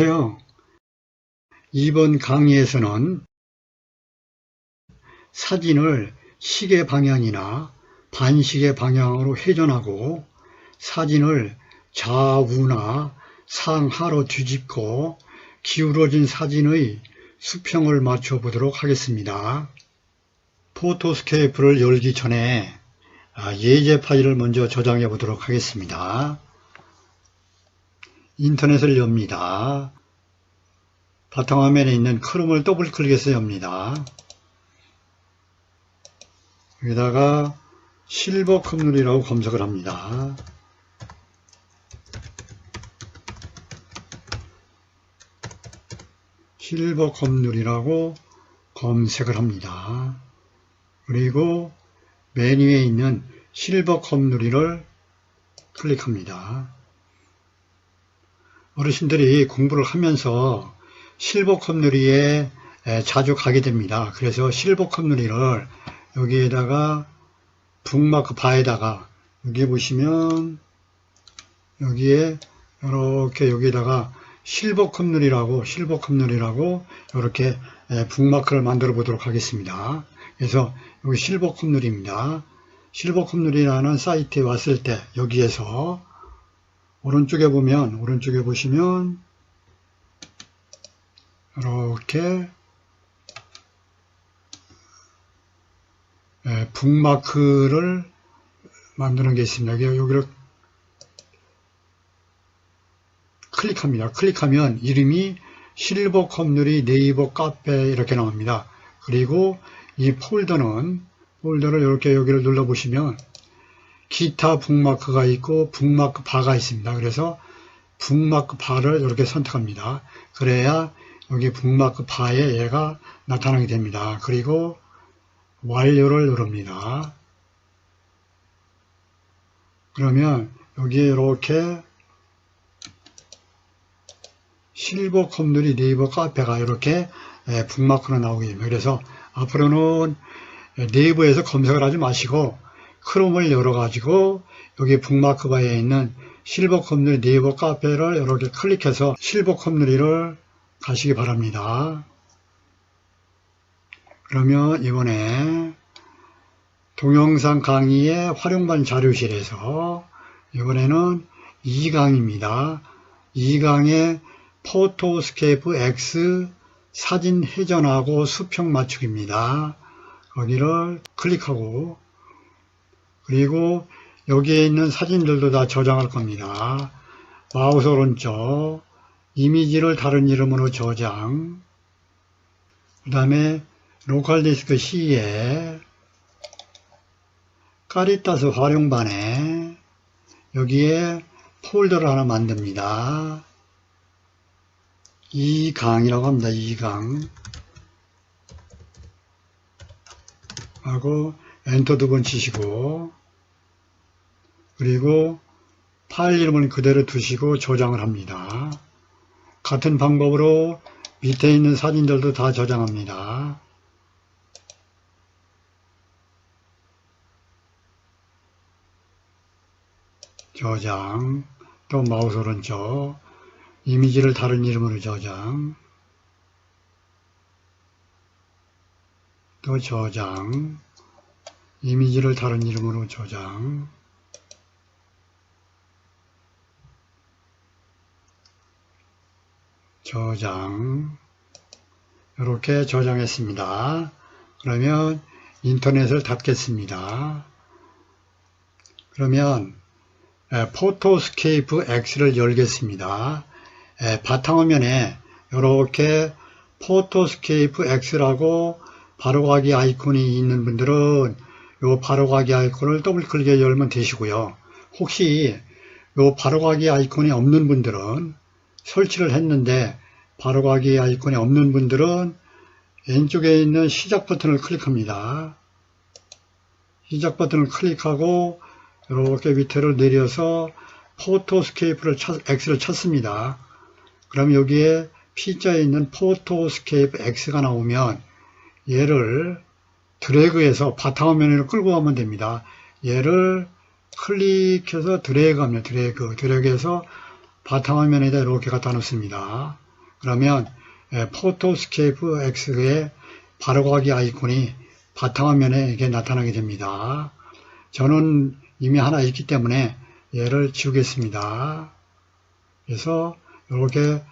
안녕하세요. 이번 강의에서는 사진을 시계 방향이나 반시계 방향으로 회전하고 사진을 좌우나 상하로 뒤집고 기울어진 사진의 수평을 맞춰 보도록 하겠습니다. 포토스케이프를 열기 전에 예제 파일을 먼저 저장해 보도록 하겠습니다. 인터넷을 엽니다. 바탕화면에 있는 크롬을 더블 클릭해서 엽니다. 여기다가 실버 컵룰이라고 검색을 합니다. 실버 컵룰이라고 검색을 합니다. 그리고 메뉴에 있는 실버 컵룰이를 클릭합니다. 어르신들이 공부를 하면서 실버 컵누리에 자주 가게 됩니다. 그래서 실버 컵누리를 여기에다가 북마크 바에다가 여기 보시면 여기에 이렇게 여기에다가 실버 컵누리라고 이렇게 북마크를 만들어 보도록 하겠습니다. 그래서 여기 실버 컵누리입니다. 실버 컵누리라는 사이트에 왔을 때 여기에서 오른쪽에 보시면 이렇게 북마크를 만드는 게 있습니다. 여기를 클릭합니다. 클릭하면 이름이 실버 컵누리 네이버 카페 이렇게 나옵니다. 그리고 이 폴더를 이렇게 여기를 눌러 보시면 기타 북마크가 있고 북마크 바가 있습니다. 그래서 북마크 바를 이렇게 선택합니다. 그래야 여기 북마크 바에 얘가 나타나게 됩니다. 그리고 완료를 누릅니다. 그러면 여기에 이렇게 실버 컵누리 네이버 카페가 이렇게 북마크로 나오게 됩니다. 그래서 앞으로는 네이버에서 검색을 하지 마시고 크롬을 열어가지고 여기 북마크 바에 있는 실버 컵누리 네이버 카페를 이렇게 클릭해서 실버 컵누리를 가시기 바랍니다. 그러면 이번에 동영상 강의의 활용반 자료실에서 이번에는 2강입니다. 2강의 포토스케이프 X 사진 회전하고 수평 맞추기입니다. 거기를 클릭하고 그리고 여기에 있는 사진들도 다 저장할 겁니다. 마우스 오른쪽 이미지를 다른 이름으로 저장, 그 다음에 로컬 디스크 C에 카리타스 활용반에 여기에 폴더를 하나 만듭니다. 2강이라고 합니다. 2강 하고 엔터 두 번 치시고 그리고 파일 이름을 그대로 두시고 저장을 합니다. 같은 방법으로 밑에 있는 사진들도 다 저장합니다. 저장, 또 마우스 오른쪽, 이미지를 다른 이름으로 저장, 또 저장, 이미지를 다른 이름으로 저장, 저장, 이렇게 저장했습니다. 그러면 인터넷을 닫겠습니다. 그러면 포토스케이프 X를 열겠습니다. 바탕화면에 이렇게 포토스케이프 X라고 바로가기 아이콘이 있는 분들은 이 바로가기 아이콘을 더블 클릭해 열면 되시고요. 혹시 이 바로가기 아이콘이 없는 분들은 설치를 했는데 바로가기 아이콘이 없는 분들은 왼쪽에 있는 시작 버튼을 클릭합니다. 시작 버튼을 클릭하고 이렇게 밑으로 내려서 포토스케이프를 X를 쳤습니다. 그럼 여기에 P자에 있는 포토스케이프 X가 나오면 얘를 드래그해서 바탕화면으로 끌고 가면 됩니다. 얘를 클릭해서 드래그하면 드래그해서 바탕화면에다 이렇게 갖다 놓습니다. 그러면 포토스케이프 X의 바로가기 아이콘이 바탕화면에 이게 나타나게 됩니다. 저는 이미 하나 있기 때문에 얘를 지우겠습니다. 그래서 이렇게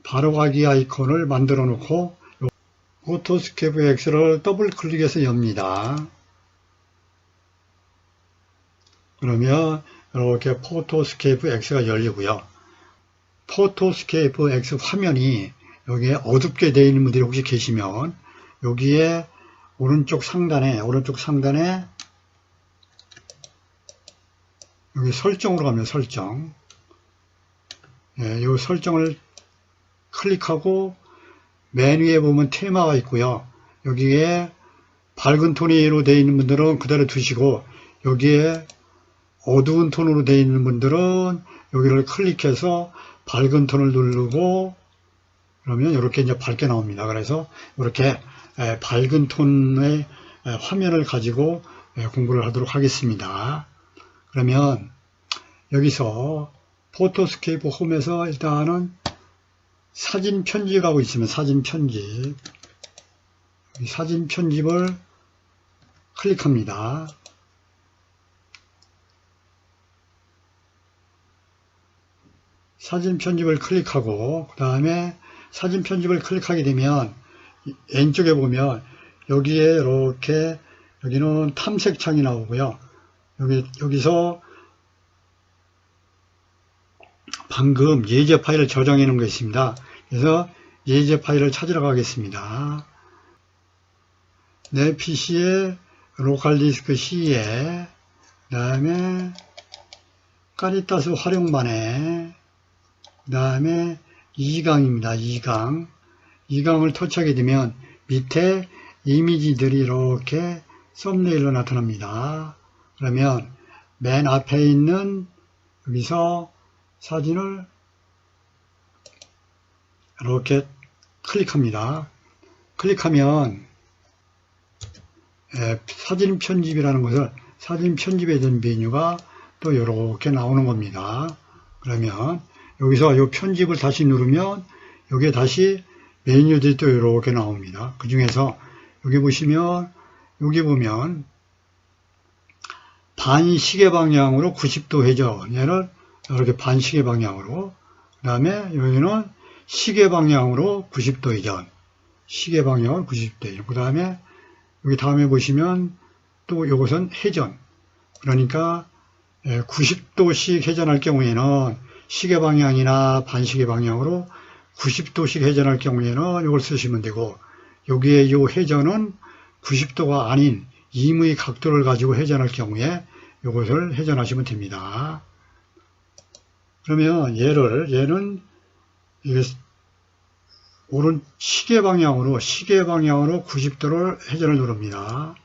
바로가기 아이콘을 만들어 놓고 포토스케이프 X를 더블 클릭해서 엽니다. 그러면 이렇게 포토스케이프 X가 열리고요. 포토스케이프 X 화면이 여기에 어둡게 되어 있는 분들이 혹시 계시면 여기에 오른쪽 상단에 여기 설정으로 가면 설정, 이 설정을 클릭하고 맨 위에 보면 테마가 있고요. 여기에 밝은 톤으로 되어 있는 분들은 그대로 두시고 여기에 어두운 톤으로 되어 있는 분들은 여기를 클릭해서 밝은 톤을 누르고 그러면 이렇게 이제 밝게 나옵니다. 그래서 이렇게 밝은 톤의 화면을 가지고 공부를 하도록 하겠습니다. 그러면 여기서 포토스케이프 홈에서 일단은 사진 편집하고 있으면 사진 편집을 클릭합니다. 사진 편집을 클릭하고 그 다음에 사진 편집을 클릭하게 되면 왼쪽에 보면 여기에 이렇게 여기는 탐색창이 나오고요. 여기서 방금 예제 파일을 저장해 놓은 게 있습니다. 그래서 예제 파일을 찾으러 가겠습니다. 내 PC에 로컬 디스크 C에 그 다음에 카리타스 활용반에 그 다음에 2강입니다. 2강을 터치하게 되면 밑에 이미지들이 이렇게 썸네일로 나타납니다. 그러면 맨 앞에 있는 여기서 사진을 이렇게 클릭합니다. 클릭하면 사진 편집이라는 것을 사진 편집에 대한 메뉴가 또 이렇게 나오는 겁니다. 그러면 여기서 이 편집을 다시 누르면 여기에 다시 메뉴들이 또 이렇게 나옵니다. 그 중에서 여기 보시면 여기 보면 반시계 방향으로 90도 회전, 얘를 이렇게 반시계 방향으로, 그 다음에 여기는 시계 방향으로 90도 회전, 시계 방향으로 90도 회전, 그 다음에 여기 다음에 보시면 또 이것은 회전, 그러니까 90도씩 회전할 경우에는 시계 방향이나 반시계 방향으로 90도씩 회전할 경우에는 이걸 쓰시면 되고, 여기에 이 회전은 90도가 아닌 임의 각도를 가지고 회전할 경우에 이것을 회전하시면 됩니다. 그러면 얘는 오른 시계 방향으로 90도를 회전을 누릅니다.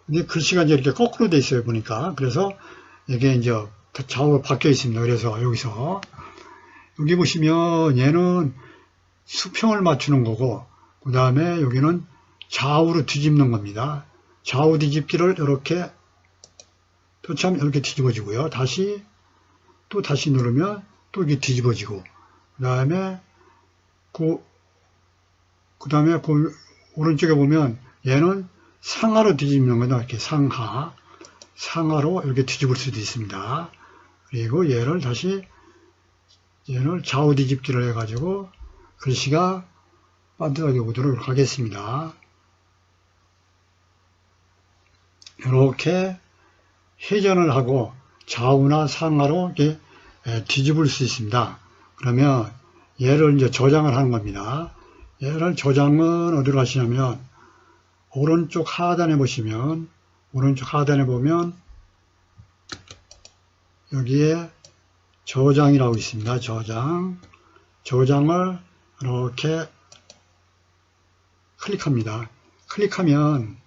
근데 글씨가 이제 이렇게 거꾸로 돼 있어요, 보니까. 그래서 이게 이제 좌우가 바뀌어 있습니다. 그래서 여기서 여기 보시면 얘는 수평을 맞추는 거고, 그 다음에 여기는 좌우로 뒤집는 겁니다. 좌우 뒤집기를 이렇게 터치하면 이렇게 뒤집어지고요. 다시 누르면 또 이게 뒤집어지고, 그 다음에 오른쪽에 보면 얘는 상하로 뒤집는 거다. 이렇게 상하로 이렇게 뒤집을 수도 있습니다. 그리고 얘를 좌우 뒤집기를 해가지고 글씨가 반듯하게 오도록 하겠습니다. 이렇게 회전을 하고 좌우나 상하로 이렇게 뒤집을 수 있습니다. 그러면 얘를 이제 저장을 하는 겁니다. 얘를 저장은 어디로 하시냐면 오른쪽 하단에 보면 여기에 저장이라고 있습니다. 저장을 이렇게 클릭합니다. 클릭하면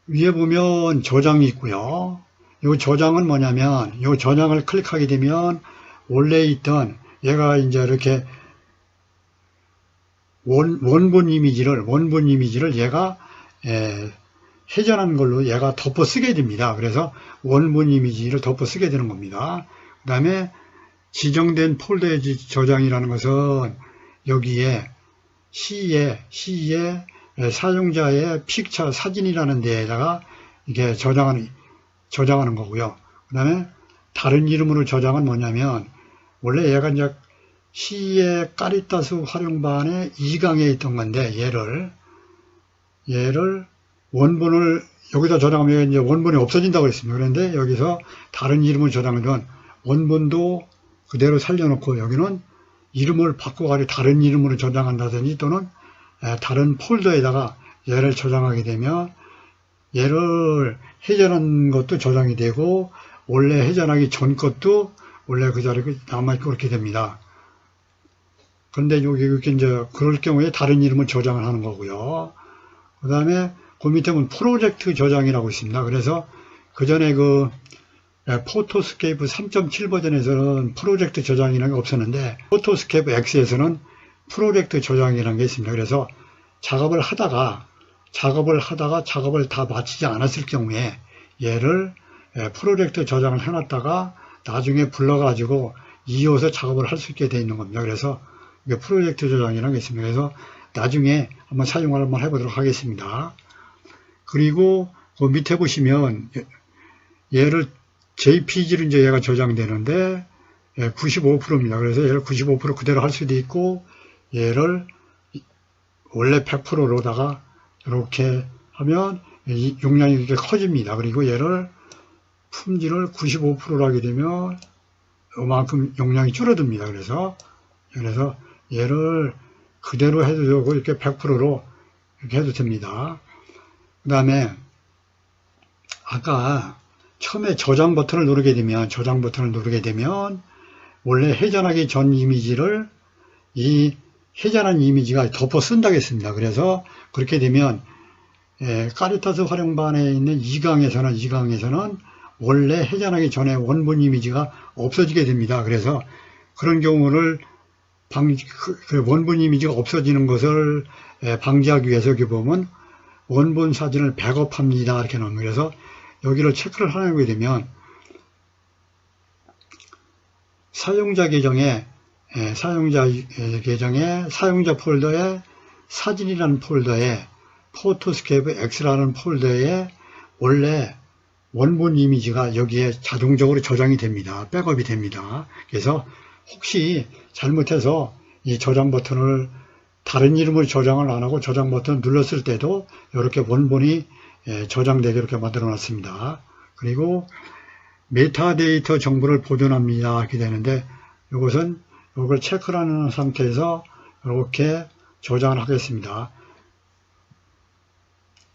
위에 보면 저장이 있고요. 이 저장은 뭐냐면 이 저장을 클릭하게 되면 원래 있던 얘가 이제 이렇게 원본 이미지를 얘가 회전한 걸로 얘가 덮어 쓰게 됩니다. 그래서 원본 이미지를 덮어 쓰게 되는 겁니다. 다음에 지정된 폴더의 저장이라는 것은 여기에 C에 사용자의 픽처 사진이라는 데에다가 이게 저장하는 거고요. 그 다음에 다른 이름으로 저장은 뭐냐면 원래 얘가 이제 C의 까리타스 활용반의 2강에 있던 건데 얘를 원본을 여기다 저장하면 이제 원본이 없어진다고 했습니다. 그런데 여기서 다른 이름을 저장하면 원본도 그대로 살려놓고 여기는 이름을 바꿔가지고 다른 이름으로 저장한다든지 또는 다른 폴더에다가 얘를 저장하게 되면 얘를 회전한 것도 저장이 되고 원래 회전하기 전 것도 원래 그 자리에 남아있고 그렇게 됩니다. 그런데 여기 이제 그럴 경우에 다른 이름을 저장을 하는 거고요. 그 다음에 그 밑에 보면 프로젝트 저장이라고 있습니다. 그래서 그 전에 그 포토스케이프 3.7 버전에서는 프로젝트 저장이라는 게 없었는데 포토스케이프 X에서는 프로젝트 저장이라는 게 있습니다. 그래서 작업을 하다가 작업을 다 마치지 않았을 경우에 얘를 프로젝트 저장을 해놨다가 나중에 불러가지고 이어서 작업을 할 수 있게 되어 있는 겁니다. 그래서 이게 프로젝트 저장이라는 게 있습니다. 그래서 나중에 한번 사용을 한번 해보도록 하겠습니다. 그리고 그 밑에 보시면 얘를 JPG로 이제 얘가 저장되는데 95%입니다. 그래서 얘를 95% 그대로 할 수도 있고 얘를 원래 100%로다가 이렇게 하면 용량이 이렇게 커집니다. 그리고 얘를 품질을 95%로 하게 되면 이만큼 용량이 줄어듭니다. 그래서 얘를 그대로 해도 되고 이렇게 100%로 이렇게 해도 됩니다. 그 다음에 아까 처음에 저장 버튼을 누르게 되면 원래 회전하기 전 이미지를 이 회전한 이미지가 덮어 쓴다고 했습니다. 그래서 그렇게 되면 까리타스 활용반에 있는 2강에서는 원래 회전하기 전에 원본 이미지가 없어지게 됩니다. 그래서 그런 경우를 그 원본 이미지가 없어지는 것을 방지하기 위해서 여기 보면 원본 사진을 백업합니다. 이렇게 나옵니다. 그래서 여기를 체크를 하게 되면 사용자 계정에 사용자 폴더에 사진이라는 폴더에 포토스케이프 X라는 폴더에 원래 원본 이미지가 여기에 자동적으로 저장이 됩니다. 백업이 됩니다. 그래서 혹시 잘못해서 이 저장 버튼을 다른 이름으로 저장을 안 하고 저장 버튼을 눌렀을 때도 이렇게 원본이 저장되게 이렇게 만들어 놨습니다. 그리고 메타데이터 정보를 보존합니다. 이렇게 되는데 이것은 이걸 체크하는 상태에서 이렇게 저장을 하겠습니다.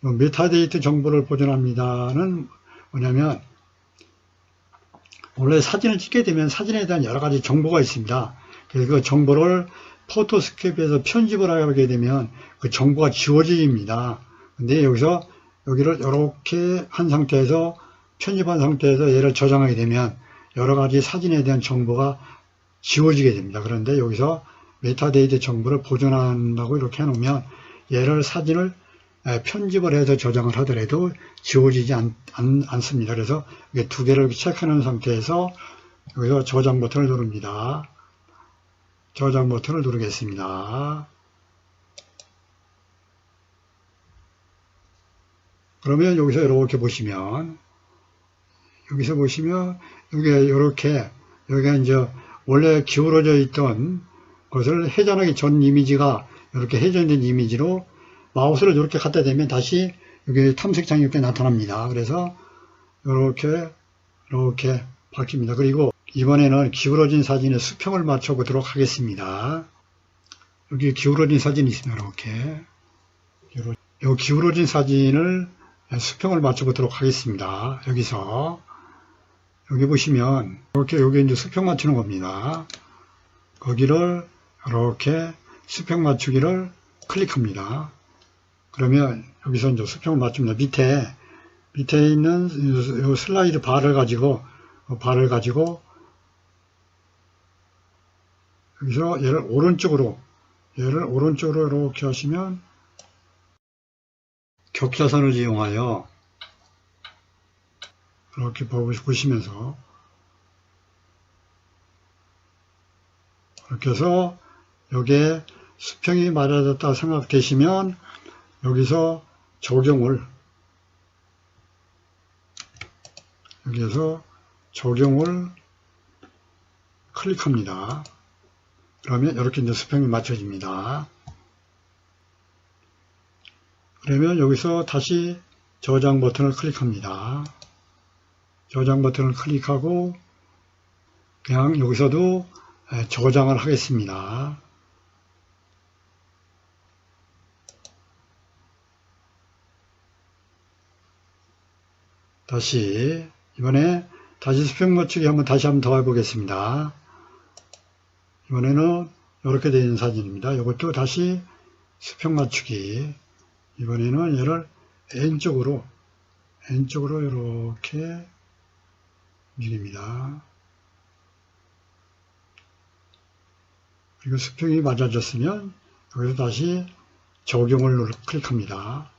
메타데이터 정보를 보존합니다는 뭐냐면 원래 사진을 찍게 되면 사진에 대한 여러 가지 정보가 있습니다. 그래서 그 정보를 포토스케이프에서 편집을 하게 되면 그 정보가 지워집니다. 근데 여기서 여기를 이렇게 한 상태에서 편집한 상태에서 얘를 저장하게 되면 여러 가지 사진에 대한 정보가 지워지게 됩니다. 그런데 여기서 메타데이터 정보를 보존한다고 이렇게 해놓으면 얘를 사진을 편집을 해서 저장을 하더라도 지워지지 않습니다. 그래서 이게 두 개를 체크하는 상태에서 여기서 저장 버튼을 누릅니다. 저장 버튼을 누르겠습니다. 그러면 여기서 이렇게 보시면 여기가 이제 원래 기울어져 있던 것을 회전하기 전 이미지가 이렇게 회전된 이미지로 마우스를 이렇게 갖다 대면 다시 여기 탐색창이 이렇게 나타납니다. 그래서 이렇게 바뀝니다. 그리고 이번에는 기울어진 사진의 수평을 맞춰 보도록 하겠습니다. 여기 기울어진 사진이 있으면 이렇게 이 기울어진 사진을 수평을 맞춰 보도록 하겠습니다. 여기서 여기 보시면 이렇게 여기 이제 수평 맞추는 겁니다. 거기를 이렇게 수평 맞추기를 클릭합니다. 그러면 여기서 이제 수평을 맞춥니다. 밑에 있는 이 슬라이드 바를 가지고 여기서 얘를 오른쪽으로 이렇게 하시면 격자선을 이용하여 이렇게 보시면서 이렇게 해서 여기에 수평이 맞아졌다고 생각되시면 여기서 여기에서 적용을 클릭합니다. 그러면 이렇게 이제 수평이 맞춰집니다. 그러면 여기서 다시 저장 버튼을 클릭합니다. 저장 버튼을 클릭하고 그냥 여기서도 저장을 하겠습니다. 이번에 다시 수평 맞추기 다시 한번 더 해보겠습니다. 이번에는 이렇게 되어 있는 사진입니다. 이것도 다시 수평 맞추기. 이번에는 얘를 N쪽으로 이렇게 밀립니다. 그리고 수평이 맞아졌으면 여기서 다시 적용을 클릭합니다.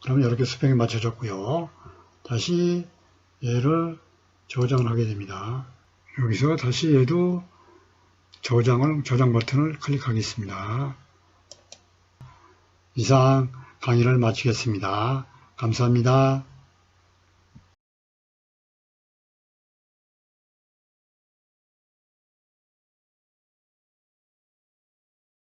그러면 이렇게 수평이 맞춰졌고요. 다시 얘를 저장을 하게 됩니다. 여기서 다시 얘도 저장 버튼을 클릭하겠습니다. 이상 강의를 마치겠습니다. 감사합니다.